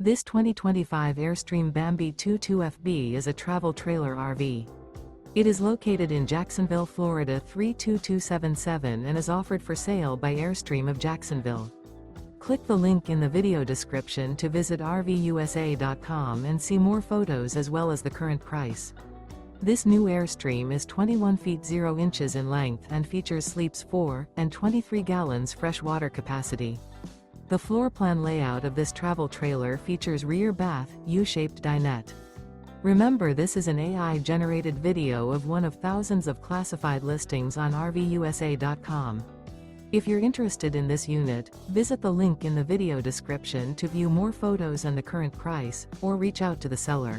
This 2025 Airstream Bambi 22FB is a travel trailer RV. It is located in Jacksonville, Florida 32277 and is offered for sale by Airstream of Jacksonville. Click the link in the video description to visit RVUSA.com and see more photos as well as the current price. This new Airstream is 21 feet 0 inches in length and features sleeps 4 and 23 gallons fresh water capacity. The floor plan layout of this travel trailer features rear bath, U-shaped dinette. Remember, this is an AI-generated video of one of thousands of classified listings on RVUSA.com. If you're interested in this unit, visit the link in the video description to view more photos and the current price, or reach out to the seller.